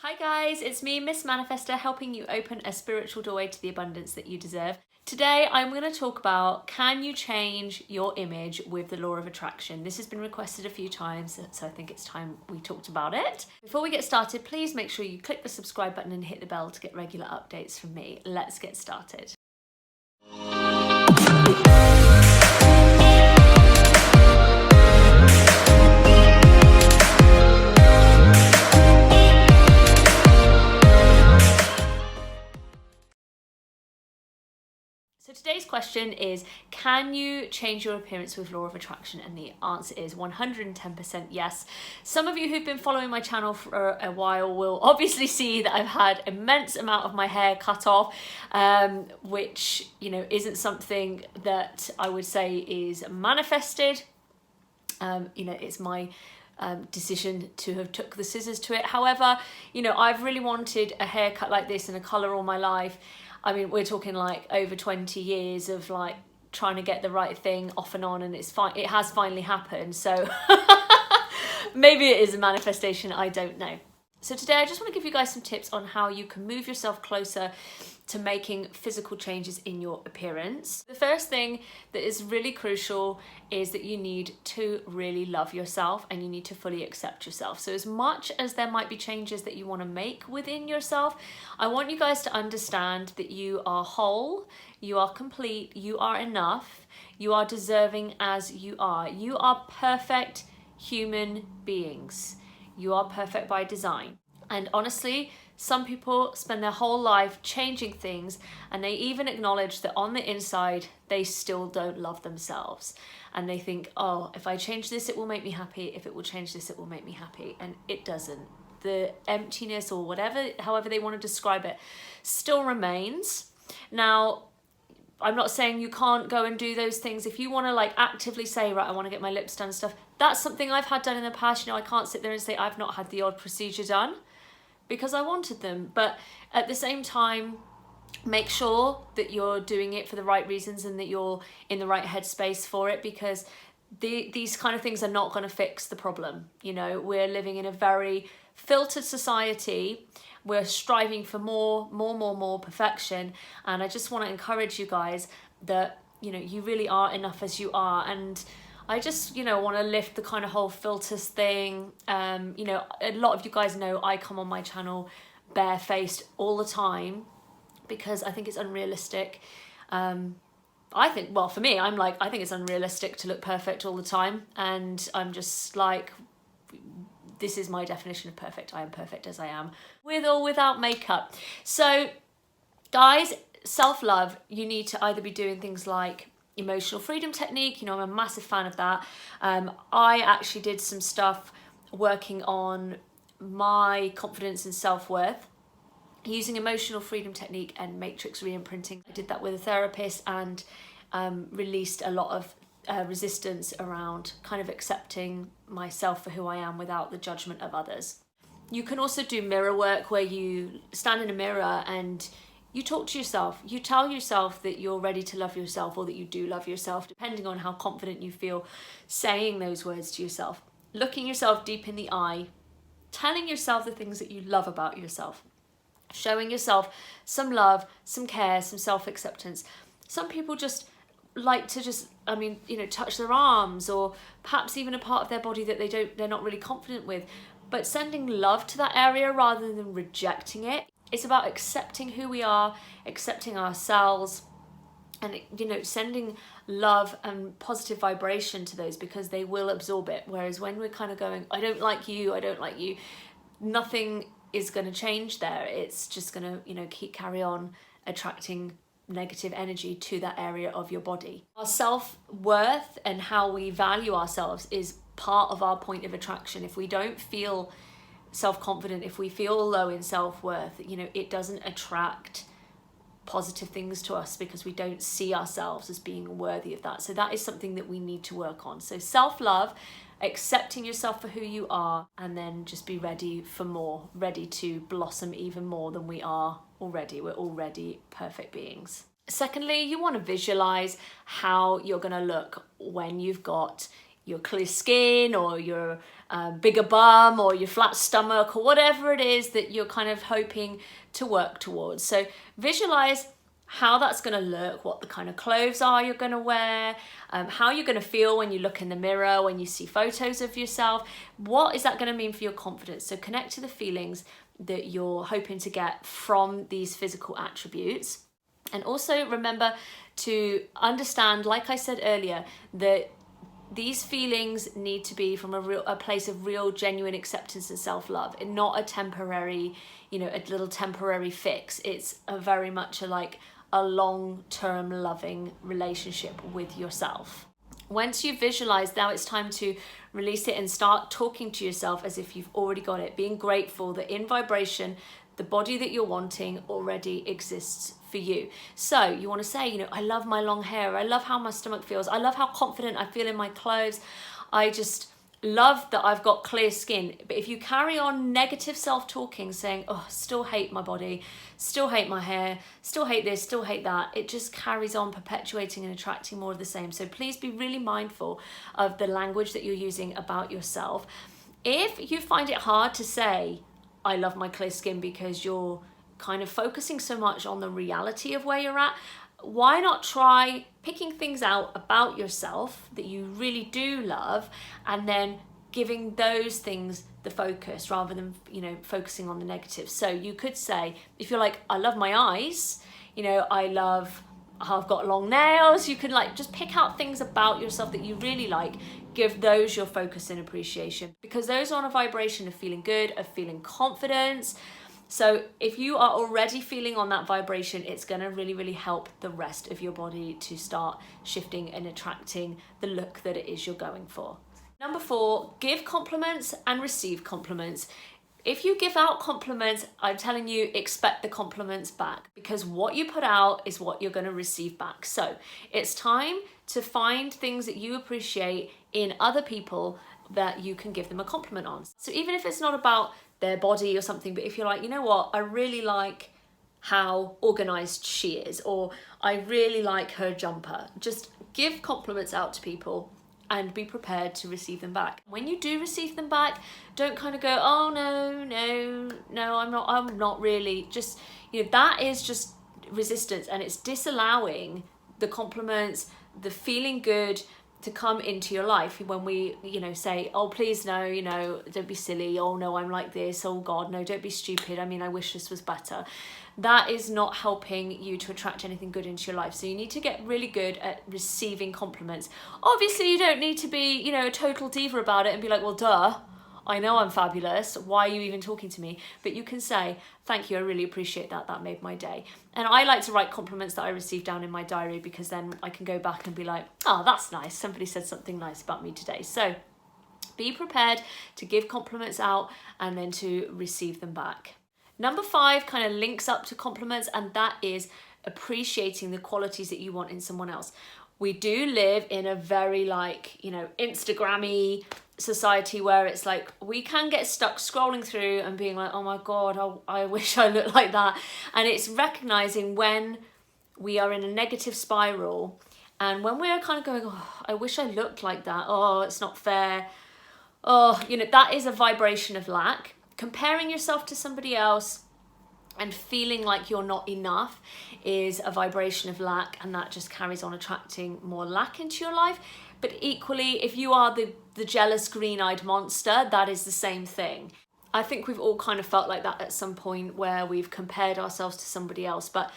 Hi guys, it's me, Miss Manifester, helping you open a spiritual doorway to the abundance that you deserve. Today I'm going to talk about, can you change your image with the law of attraction? This has been requested a few times, so I think it's time we talked about it. Before we get started, please make sure you click the subscribe button and hit the bell to get regular updates from me. Let's get started. So today's question is, can you change your appearance with law of attraction? And the answer is 110% yes. Some of you who've been following my channel for a while will obviously see that I've had immense amount of my hair cut off, which, isn't something that I would say is manifested. It's my decision to have took the scissors to it. However, I've really wanted a haircut like this and a colour all my life. I mean, we're talking like over 20 years of like trying to get the right thing off and on, and it has finally happened. So maybe it is a manifestation, I don't know. So today I just want to give you guys some tips on how you can move yourself closer to making physical changes in your appearance. The first thing that is really crucial is that you need to really love yourself and you need to fully accept yourself. So as much as there might be changes that you want to make within yourself, I want you guys to understand that you are whole, you are complete, you are enough, you are deserving as you are. You are perfect human beings. You are perfect by design. And honestly, some people spend their whole life changing things, and they even acknowledge that on the inside, they still don't love themselves. And they think, oh, if I change this, it will make me happy. If it will change this, it will make me happy. And it doesn't. The emptiness or whatever, however they want to describe it, still remains. Now, I'm not saying you can't go and do those things. If you want to like actively say, right, I want to get my lips done and stuff, that's something I've had done in the past. I can't sit there and say I've not had the odd procedure done because I wanted them. But at the same time, make sure that you're doing it for the right reasons and that you're in the right headspace for it, because these kind of things are not going to fix the problem. We're living in a very filtered society. We're striving for more perfection. And I just want to encourage you guys that, you really are enough as you are. And I just, want to lift the kind of whole filters thing. A lot of you guys know I come on my channel barefaced all the time because I think it's unrealistic. I think it's unrealistic to look perfect all the time. And I'm just like, this is my definition of perfect. I am perfect as I am, with or without makeup. So guys, self-love, you need to either be doing things like emotional freedom technique. I'm a massive fan of that. I actually did some stuff working on my confidence and self-worth using emotional freedom technique and matrix re-imprinting. I did that with a therapist and released a lot of resistance around kind of accepting myself for who I am without the judgment of others. You can also do mirror work where you stand in a mirror and you talk to yourself. You tell yourself that you're ready to love yourself or that you do love yourself, depending on how confident you feel saying those words to yourself. Looking yourself deep in the eye, telling yourself the things that you love about yourself, showing yourself some love, some care, some self-acceptance. Some people just like to touch their arms, or perhaps even a part of their body that they're not really confident with, but sending love to that area rather than rejecting it. It's about accepting who we are, accepting ourselves, and sending love and positive vibration to those, because they will absorb it. Whereas when we're kind of going, I don't like you, nothing is going to change there. It's just going to carry on attracting negative energy to that area of your body. Our self-worth and how we value ourselves is part of our point of attraction. If we don't feel self-confident, if we feel low in self-worth, it doesn't attract positive things to us because we don't see ourselves as being worthy of that. So that is something that we need to work on. So self-love, accepting yourself for who you are, and then just be ready for more, ready to blossom even more than we are already. We're already perfect beings. Secondly, you want to visualize how you're going to look when you've got your clear skin or your bigger bum or your flat stomach or whatever it is that you're kind of hoping to work towards. So visualize how that's going to look, what the kind of clothes are you're going to wear, how you're going to feel when you look in the mirror, when you see photos of yourself. What is that going to mean for your confidence? So connect to the feelings that you're hoping to get from these physical attributes. And also remember to understand, like I said earlier, that these feelings need to be from a place of real, genuine acceptance and self-love, and not a temporary, a little temporary fix. It's very much a long-term loving relationship with yourself. Once you visualize, now it's time to release it and start talking to yourself as if you've already got it, being grateful that in vibration, the body that you're wanting already exists for you. So you want to say, I love my long hair. I love how my stomach feels. I love how confident I feel in my clothes. I just love that I've got clear skin. But if you carry on negative self-talking, saying, oh, still hate my body, still hate my hair, still hate this, still hate that, it just carries on perpetuating and attracting more of the same. So please be really mindful of the language that you're using about yourself. If you find it hard to say, I love my clear skin, because you're kind of focusing so much on the reality of where you're at, why not try picking things out about yourself that you really do love and then giving those things the focus rather than, focusing on the negative. So you could say, if you're like, I love my eyes, I love how I've got long nails, you can just pick out things about yourself that you really like, give those your focus and appreciation, because those are on a vibration of feeling good, of feeling confidence. So if you are already feeling on that vibration, it's going to really, really help the rest of your body to start shifting and attracting the look that it is you're going for. Number 4, give compliments and receive compliments. If you give out compliments, I'm telling you, expect the compliments back, because what you put out is what you're going to receive back. So it's time to find things that you appreciate in other people that you can give them a compliment on. So even if it's not about their body or something, but if you're like, what, I really like how organized she is, or I really like her jumper, just give compliments out to people and be prepared to receive them back. When you do receive them back, don't kind of go, oh no, I'm not really, just, that is just resistance, and it's disallowing the compliments, the feeling good to come into your life. When we, say, oh, please, no, don't be silly. Oh no, I'm like this. Oh God, no, don't be stupid. I wish this was better. That is not helping you to attract anything good into your life. So you need to get really good at receiving compliments. Obviously, you don't need to be, a total diva about it and be like, well, duh, I know I'm fabulous. Why are you even talking to me? But you can say, thank you, I really appreciate that. That made my day. And I like to write compliments that I receive down in my diary, because then I can go back and be like, oh, that's nice. Somebody said something nice about me today. So be prepared to give compliments out and then to receive them back. Number 5 kind of links up to compliments, and that is appreciating the qualities that you want in someone else. We do live in a very Instagram-y society where it's like we can get stuck scrolling through and being like, oh my God, I wish I looked like that. And it's recognizing when we are in a negative spiral, and when we're kind of going, oh, I wish I looked like that. Oh, it's not fair. Oh, that is a vibration of lack. Comparing yourself to somebody else and feeling like you're not enough is a vibration of lack, and that just carries on attracting more lack into your life. But equally, if you are the jealous green-eyed monster, that is the same thing. I think we've all kind of felt like that at some point, where we've compared ourselves to somebody else. But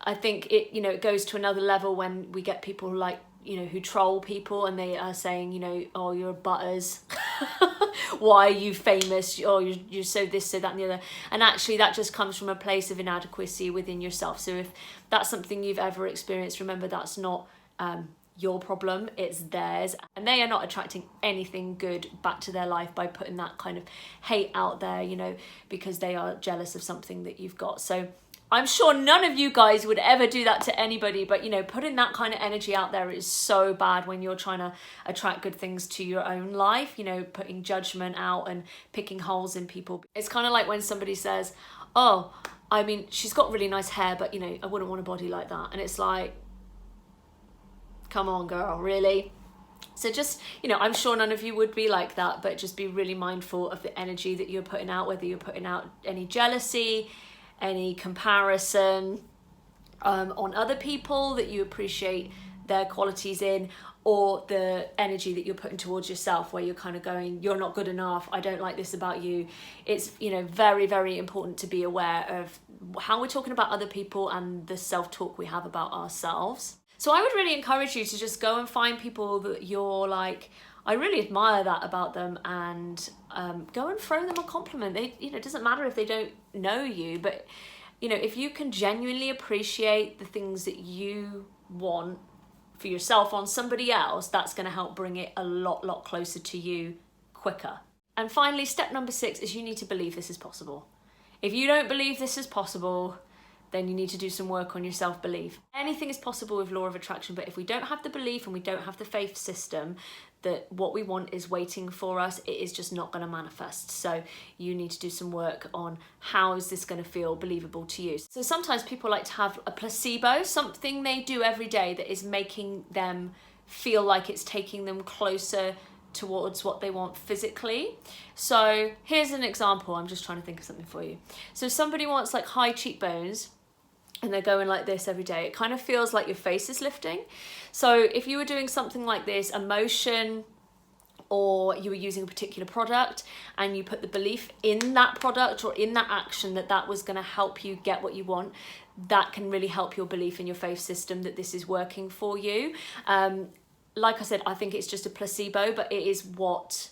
I think it goes to another level when we get people who troll people, and they are saying, oh, you're butters. Why are you famous? Oh, you're so this, so that, and the other. And actually that just comes from a place of inadequacy within yourself. So if that's something you've ever experienced, remember that's not your problem, it's theirs. And they are not attracting anything good back to their life by putting that kind of hate out there, because they are jealous of something that you've got. So I'm sure none of you guys would ever do that to anybody, but putting that kind of energy out there is so bad when you're trying to attract good things to your own life, putting judgment out and picking holes in people. It's kind of like when somebody says, oh, she's got really nice hair, but I wouldn't want a body like that. And it's like, come on, girl, really? So just, I'm sure none of you would be like that, but just be really mindful of the energy that you're putting out, whether you're putting out any jealousy, any comparison on other people that you appreciate their qualities in, or the energy that you're putting towards yourself where you're kind of going, you're not good enough, I don't like this about you. It's, very, very important to be aware of how we're talking about other people and the self-talk we have about ourselves. So I would really encourage you to just go and find people that you're like, I really admire that about them, and go and throw them a compliment. It doesn't matter if they don't know you, but if you can genuinely appreciate the things that you want for yourself on somebody else, that's going to help bring it a lot closer to you quicker. And finally, step number 6 is you need to believe this is possible. If you don't believe this is possible, then you need to do some work on your self-belief. Anything is possible with law of attraction, but if we don't have the belief and we don't have the faith system that what we want is waiting for us, it is just not going to manifest. So you need to do some work on how is this going to feel believable to you. So sometimes people like to have a placebo, something they do every day that is making them feel like it's taking them closer towards what they want physically. So here's an example. I'm just trying to think of something for you. So somebody wants like high cheekbones, and they're going like this every day. It kind of feels like your face is lifting. So if you were doing something like this, emotion, or you were using a particular product and you put the belief in that product or in that action that was going to help you get what you want, that can really help your belief in your faith system that this is working for you. Like I said, I think it's just a placebo, but it is what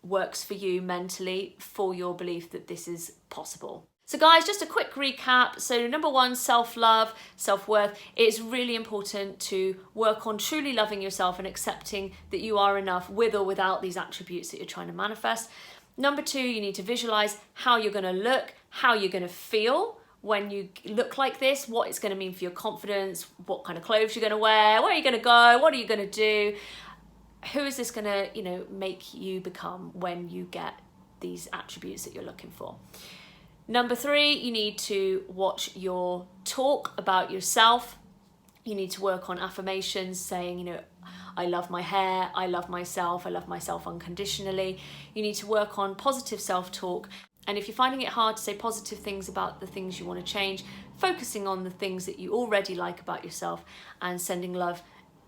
works for you mentally for your belief that this is possible. So guys, just a quick recap. So number 1, self-love, self-worth. It's really important to work on truly loving yourself and accepting that you are enough with or without these attributes that you're trying to manifest. Number 2, you need to visualize how you're going to look, how you're going to feel when you look like this, what it's going to mean for your confidence, what kind of clothes you're going to wear, where are you going to go, what are you going to do, who is this going to, make you become when you get these attributes that you're looking for. Number 3, you need to watch your talk about yourself. You need to work on affirmations, saying, I love my hair, I love myself unconditionally. You need to work on positive self-talk. And if you're finding it hard to say positive things about the things you want to change, focusing on the things that you already like about yourself and sending love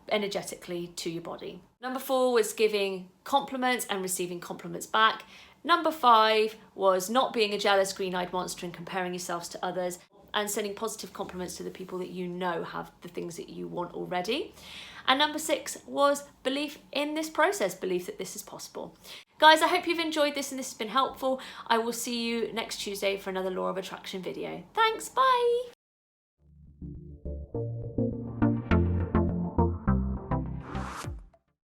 energetically to your body. Number 4 was giving compliments and receiving compliments back. Number 5 was not being a jealous, green-eyed monster and comparing yourselves to others, and sending positive compliments to the people that you know have the things that you want already. And number 6 was belief in this process, belief that this is possible. Guys, I hope you've enjoyed this and this has been helpful. I will see you next Tuesday for another Law of Attraction video. Thanks, bye!